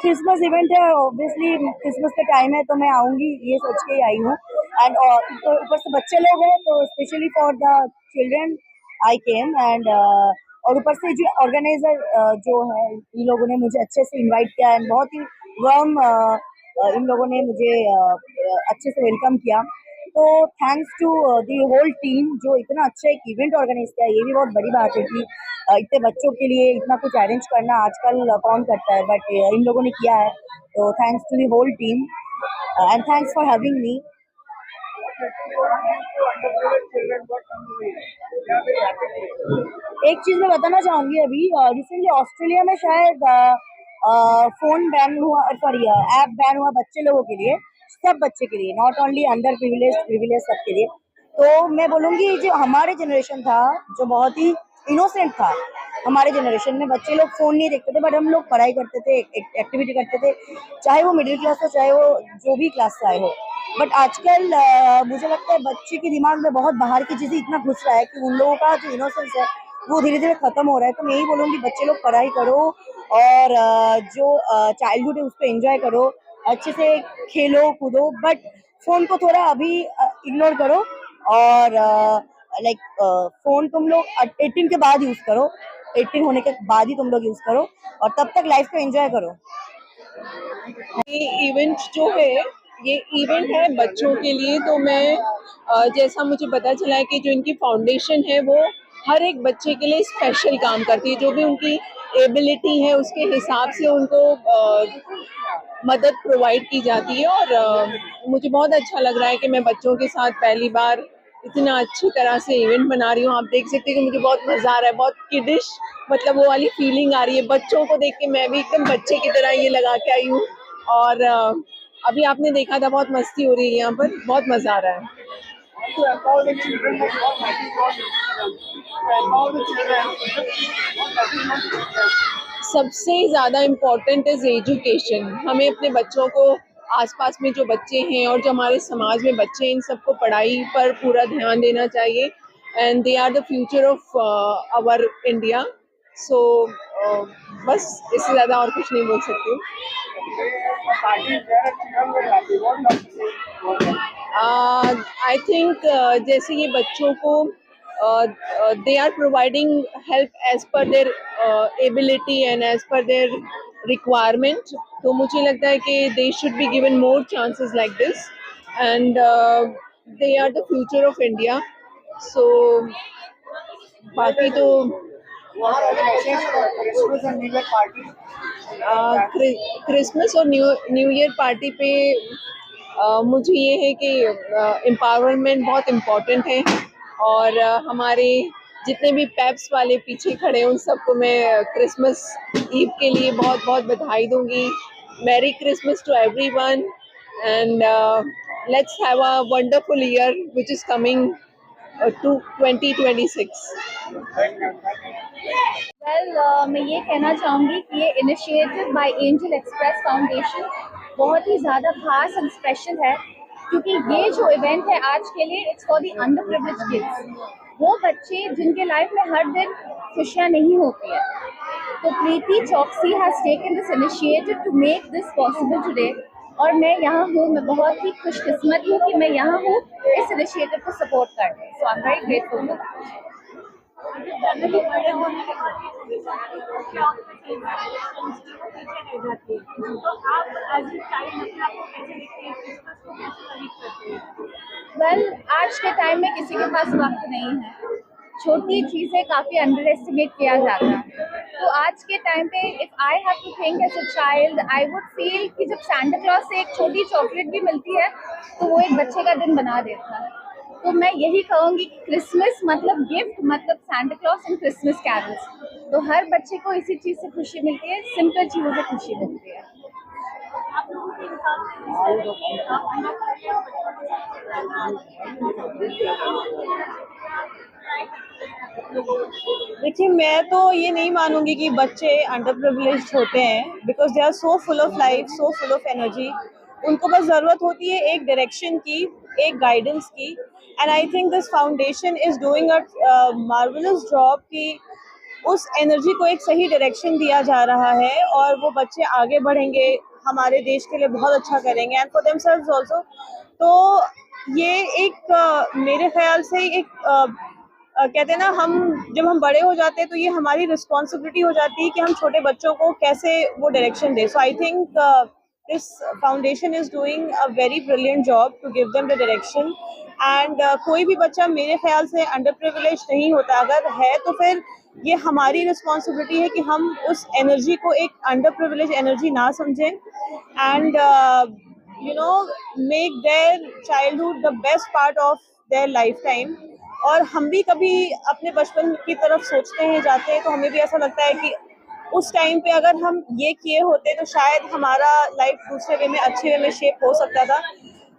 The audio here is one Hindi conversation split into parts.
क्रिसमस इवेंट है, ऑब्वियसली क्रिसमस का टाइम है तो मैं आऊंगी ये सोच के ही आई हूँ। एंड ऊपर से बच्चे लोग हैं तो specially for the children I came. And और ऊपर से जो ऑर्गेनाइजर जो है इन लोगों ने मुझे अच्छे से इनवाइट किया एंड बहुत ही वार्म इन लोगों ने मुझे अच्छे से वेलकम किया। तो thanks to the whole team जो इतना अच्छा एक इवेंट ऑर्गेनाइज किया। ये भी बहुत बड़ी बात है कि इतने बच्चों के लिए इतना कुछ अरेंज करना आजकल कौन करता है, बट इन लोगों ने किया है। तो thanks to the whole team and thanks for having me. एक चीज मैं बताना चाहूंगी, अभी रिसेंटली ऑस्ट्रेलिया में शायद फोन बैन हुआ, सॉरी ऐप बैन हुआ बच्चे लोगों के लिए, सब बच्चे के लिए, नॉट ओनली अंडर प्रिविलेज सबके लिए। तो मैं बोलूंगी जो हमारे जनरेशन था जो बहुत ही इनोसेंट था, हमारे जनरेशन में बच्चे लोग फोन नहीं देखते थे, बट हम लोग पढ़ाई करते थे, एक्टिविटी करते थे, चाहे वो मिडिल क्लास हो चाहे वो जो भी क्लास से आए हो। बट आजकल मुझे लगता है बच्चे के दिमाग में बहुत बाहर की चीजें इतना घुस रहा है कि उन लोगों का जो इनोसेंस है वो धीरे धीरे खत्म हो रहा है। तो मैं यही बोलूंगी बच्चे लोग पढ़ाई करो और जो चाइल्डहुड है उसको एंजॉय करो, अच्छे से खेलो कूदो, बट फोन को थोड़ा अभी इग्नोर करो। और लाइक फोन तुम लोग 18 के बाद यूज करो, 18 होने के बाद ही तुम लोग यूज करो और तब तक लाइफ को एंजॉय करो। ये इवेंट जो है, ये इवेंट है बच्चों के लिए। तो मैं जैसा मुझे पता चला है कि जो इनकी फाउंडेशन है वो हर एक बच्चे के लिए स्पेशल काम करती है, जो भी उनकी एबिलिटी है उसके हिसाब से उनको मदद प्रोवाइड की जाती है। और मुझे बहुत अच्छा लग रहा है कि मैं बच्चों के साथ पहली बार इतना अच्छी तरह से इवेंट बना रही हूँ। आप देख सकते हैं कि मुझे बहुत मजा आ रहा है, बहुत किडिश, मतलब वो वाली फीलिंग आ रही है। बच्चों को देख के मैं भी एकदम बच्चे की तरह ये लगा के आई हूँ। और अभी आपने देखा था बहुत मस्ती हो रही है यहाँ पर, बहुत मजा आ रहा है। सबसे ज़्यादा इम्पोर्टेंट इज एजुकेशन। हमें अपने बच्चों को, आसपास में जो बच्चे हैं और जो हमारे समाज में बच्चे हैं, इन सबको पढ़ाई पर पूरा ध्यान देना चाहिए। And they are the future of our India. So बस इससे ज़्यादा और कुछ नहीं बोल सकती हूँ। आई थिंक जैसे ये बच्चों को they are providing help as per their ability and as per their requirement. तो मुझे लगता है कि they should be given more chances like this. And they are the future of India. So बाकी तो क्रिसमस और न्यू ईयर पार्टी पे मुझे ये है कि एम्पावरमेंट बहुत इम्पोर्टेंट है, और हमारे जितने भी पेप्स वाले पीछे खड़े हैं उन सबको मैं क्रिसमस ईव के लिए बहुत बहुत बधाई दूंगी. Merry Christmas to everyone, and let's have a wonderful year which is coming to 2026. मैं ये कहना चाहूँगी कि ये initiative by Angel Express Foundation बहुत ही ज़्यादा खास एंड स्पेशल है, क्योंकि ये जो इवेंट है आज के लिए it's for the under privileged kids, वो बच्चे जिनके लाइफ में हर दिन खुशियाँ नहीं होती है. तो Preeti Chouksey has taken this initiative to make this possible today, और मैं यहाँ हूँ, मैं बहुत ही खुशकिस्मत हूँ कि मैं यहाँ हूँ इस इनिशिएटिव को सपोर्ट करने. So I am very grateful for that. Well, आज के टाइम में किसी के पास वक्त नहीं है, छोटी चीज़ें काफ़ी अंडर एस्टिमेट किया जाता है. तो आज के टाइम पे if I have to think as a child, I would feel कि जब सैंटा क्लॉज से एक छोटी चॉकलेट भी मिलती है तो वो एक बच्चे का दिन बना देता है. तो मैं यही कहूँगी कि क्रिसमस मतलब गिफ्ट, मतलब Santa clause and Christmas carols. तो हर बच्चे को इसी चीज़ से खुशी मिलती है, सिंपल चीज़ों से खुशी मिलती है. देखिए, मैं तो ये नहीं मानूंगी कि बच्चे अंडर प्रिविलेज्ड होते हैं, because they are so full of life, so full of energy. उनको बस ज़रूरत होती है एक डायरेक्शन की, एक गाइडेंस की. And I think this foundation is doing a marvellous job कि उस एनर्जी को एक सही डायरेक्शन दिया जा रहा है, और वो बच्चे आगे बढ़ेंगे, हमारे देश के लिए बहुत अच्छा करेंगे, एंड फॉर देमसेल्व्स ऑल्सो. तो ये एक मेरे ख्याल से एक कहते हैं ना, जब हम बड़े हो जाते हैं तो ये हमारी रिस्पॉन्सिबिलिटी हो जाती है कि हम छोटे बच्चों को कैसे वो डायरेक्शन दें. So I think this foundation is doing a very brilliant job to give them the direction. And कोई भी बच्चा मेरे ख्याल से अंडर प्रिविलेज नहीं होता. अगर है तो फिर ये हमारी रिस्पॉन्सिबिलिटी है कि हम उस एनर्जी को एक अंडर प्रिविलेज एनर्जी ना समझें, and you know make their childhood the best part of their life time. और हम भी कभी अपने बचपन की तरफ सोचते हैं, जाते हैं, तो हमें भी ऐसा लगता है कि उस टाइम पे अगर हम ये किए होते तो शायद हमारा लाइफ दूसरे वे में, अच्छे वे में शेप हो सकता था.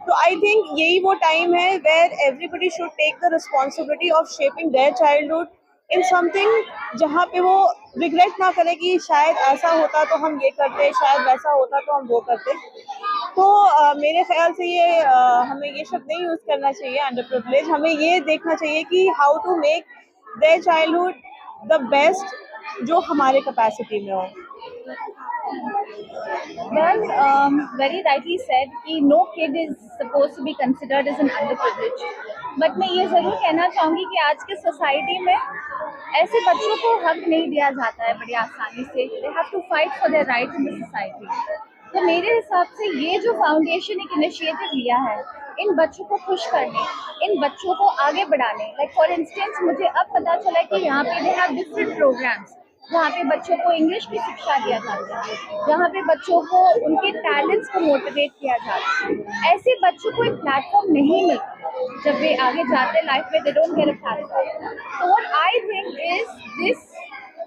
तो आई थिंक यही वो टाइम है where everybody should take the responsibility of shaping their childhood in something जहाँ पे वो रिग्रेट ना करे कि शायद ऐसा होता तो हम ये करते, शायद वैसा होता तो हम वो करते. तो मेरे ख्याल से ये हमें ये शब्द नहीं यूज़ करना चाहिए अंडर प्रिविलेज. हमें ये देखना चाहिए कि how to make their childhood the best जो हमारे कैपेसिटी में हो. Well, very rightly said कि no kid is supposed to be considered as an underprivileged. But मैं ये ज़रूर कहना चाहूँगी कि आज के सोसाइटी में ऐसे बच्चों को हक नहीं दिया जाता है बड़ी आसानी से. They have to fight for their rights in the society. तो मेरे हिसाब से ये जो फाउंडेशन एक इनिशिएटिव लिया है इन बच्चों को खुश करने, इन बच्चों को आगे बढ़ाने, लाइक फॉर इंस्टेंस मुझे अब पता चला कि यहाँ पे दे हैव डिफरेंट प्रोग्राम्स जहाँ पे बच्चों को इंग्लिश की शिक्षा दिया जाता है, जहाँ पे बच्चों को उनके टैलेंट्स को मोटिवेट किया जाता है. ऐसे बच्चों को एक प्लेटफॉर्म नहीं मिलता जब वे आगे जाते हैं लाइफ में. They don't get a platform. So what I think is this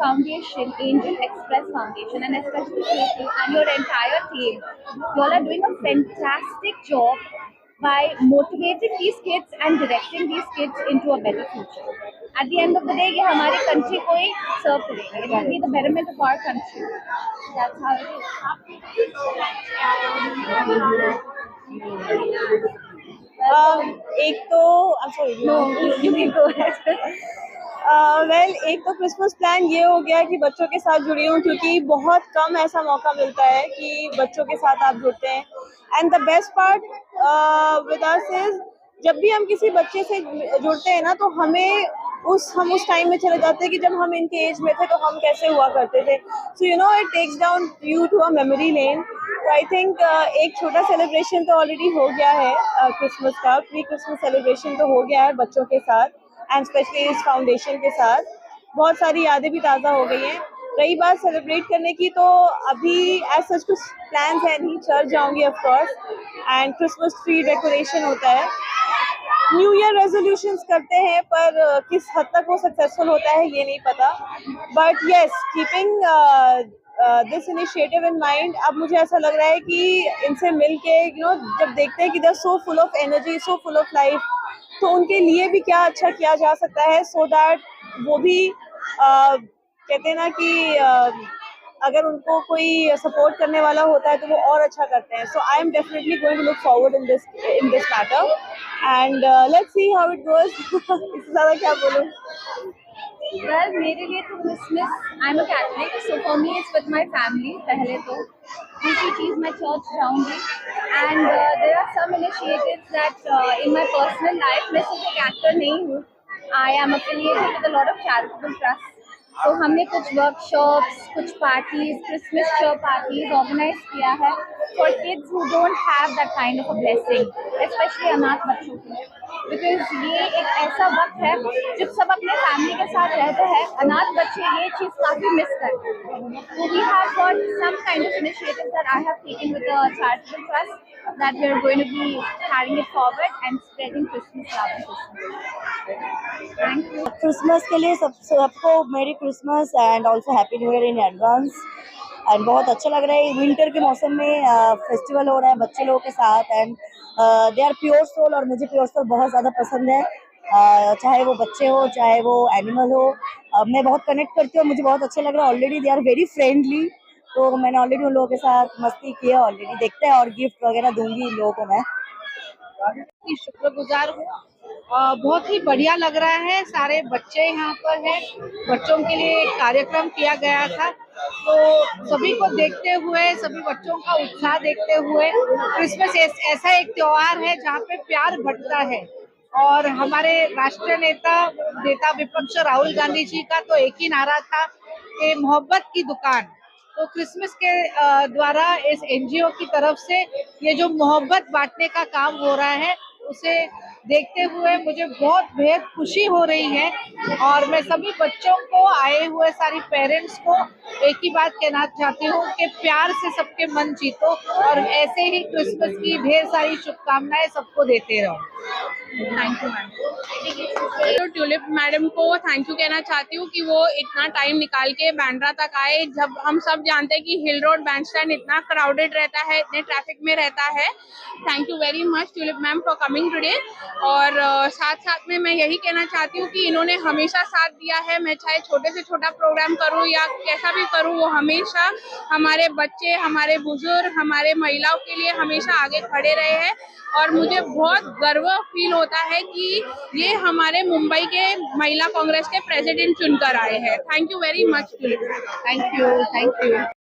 foundation, Angel Express Foundation, and especially Preeti and your entire team, you all are doing a fantastic job by motivating these kids and directing these kids into a better future. At the end of the day, ये हमारे country को ही serve करेंगे. It will be the betterment of our country. That's how it is. एक तो No, you can go ahead. Well, एक तो क्रिसमस प्लान ये हो गया कि बच्चों के साथ जुड़ी हूँ, क्योंकि बहुत कम ऐसा मौका मिलता है कि बच्चों के साथ आप जुड़ते हैं. And the best part with us is जब भी हम किसी बच्चे से जुड़ते हैं ना, तो हम उस टाइम में चले जाते हैं कि जब हम इनके एज में थे तो हम कैसे हुआ करते थे. So you know it takes down you to a memory lane. तो आई थिंक एक छोटा सेलिब्रेशन तो ऑलरेडी हो गया है, क्रिसमस का प्री क्रिसमस सेलिब्रेशन तो हो गया है बच्चों के साथ एंड स्पेशली इस फाउंडेशन के साथ। बहुत सारी यादें भी ताज़ा हो गई हैं। रही बात सेलिब्रेट करने की, तो अभी एज सच कुछ प्लान्स है नहीं, चर्च जाऊंगी of course and Christmas tree decoration होता है। न्यू ईयर रेजोल्यूशंस करते हैं पर किस हद तक वो सक्सेसफुल होता है ये नहीं पता, but yes keeping this initiative in mind, अब मुझे ऐसा लग रहा है कि इनसे मिलके जब देखते हैं कि they are so full of energy, so full of life, तो उनके लिए भी क्या अच्छा किया जा सकता है सो दैट वो भी कहते हैं ना कि अगर उनको कोई सपोर्ट करने वाला होता है तो वो और अच्छा करते हैं। So I am definitely going to look forward in this matter and let's see how it goes. इससे ज़्यादा क्या बोलूँ। वेल, मेरे लिए तो Christmas, I am a Catholic, so for me it's with my family पहले तो। दूसरी चीज़, मैं चर्च जाऊंगी and there are some initiatives that in my personal life. मैं सिर्फ एक एक्टर नहीं हूँ, I am affiliated with a lot of charitable trust. तो हमने कुछ वर्कशॉप्स, कुछ parties, Christmas church parties organise किया है for kids who don't have that kind of a blessing, specially अनाथ बच्चों के लिए। बिकॉज ये एक ऐसा वक्त है जब सब अपने फैमिली के साथ रहते हैं, अनाथ बच्चे ये चीज़ काफ़ी मिस करते हैं। तो we have got some kind of initiative that I have taken with the charitable trust that we are going to be carrying it forward and spreading Christmas love and Christmas. Thank you. Christmas के लिए सबको मेरी Christmas and also happy new year in advance. And बहुत अच्छा लग रहा है विंटर के मौसम में फेस्टिवल हो रहा है बच्चे लोगों के साथ and they are pure soul और मुझे प्योर सोल बहुत ज़्यादा पसंद है। चाहे वो बच्चे हो चाहे वो एनिमल हो, मैं बहुत कनेक्ट करती हूँ, मुझे बहुत अच्छा लग रहा है। Already they are very friendly, तो मैंने ऑलरेडी उन लोगों के साथ मस्ती की है ऑलरेडी। देखते हैं और गिफ्ट वगैरह दूंगी इन लोगों को मैं। की शुक्रगुजार हूँ। बहुत ही बढ़िया लग रहा है, सारे बच्चे यहाँ पर हैं, बच्चों के लिए एक कार्यक्रम किया गया था, तो सभी को देखते हुए, सभी बच्चों का उत्साह देखते हुए, क्रिसमस ऐसा एक त्योहार है जहाँ पे प्यार बढ़ता है। और हमारे राष्ट्रीय नेता विपक्ष राहुल गांधी जी का तो एक ही नारा था कि मोहब्बत की दुकान। तो क्रिसमस के द्वारा इस एनजीओ की तरफ से ये जो मोहब्बत बांटने का काम हो रहा है, उसे देखते हुए मुझे बहुत बेहद खुशी हो रही है। और मैं सभी बच्चों को, आए हुए सारी पेरेंट्स को एक ही बात कहना चाहती हूँ कि प्यार से सबके मन जीतो और ऐसे ही क्रिसमस की ढेर सारी शुभकामनाएं सबको देते रहो। Thank you ma'am. तो ट्यूलिप मैडम को थैंक यू कहना चाहती हूँ कि वो इतना टाइम निकाल के बांद्रा तक आए, जब हम सब जानते हैं कि हिल रोड बैंड स्टैंड इतना क्राउडेड रहता है, इतने ट्रैफिक में रहता है। Thank you very much tulip ma'am for coming today. और साथ साथ में मैं यही कहना चाहती हूँ कि इन्होंने हमेशा साथ दिया है। मैं चाहे छोटे से छोटा प्रोग्राम करूँ या कैसा भी करूँ, वो हमेशा हमारे बच्चे, हमारे बुजुर्ग, हमारे महिलाओं के लिए हमेशा आगे खड़े रहे हैं। और मुझे बहुत गर्व फील होता है कि ये हमारे मुंबई के महिला कांग्रेस के प्रेसिडेंट चुनकर आए हैं। Thank you very much. Thank you.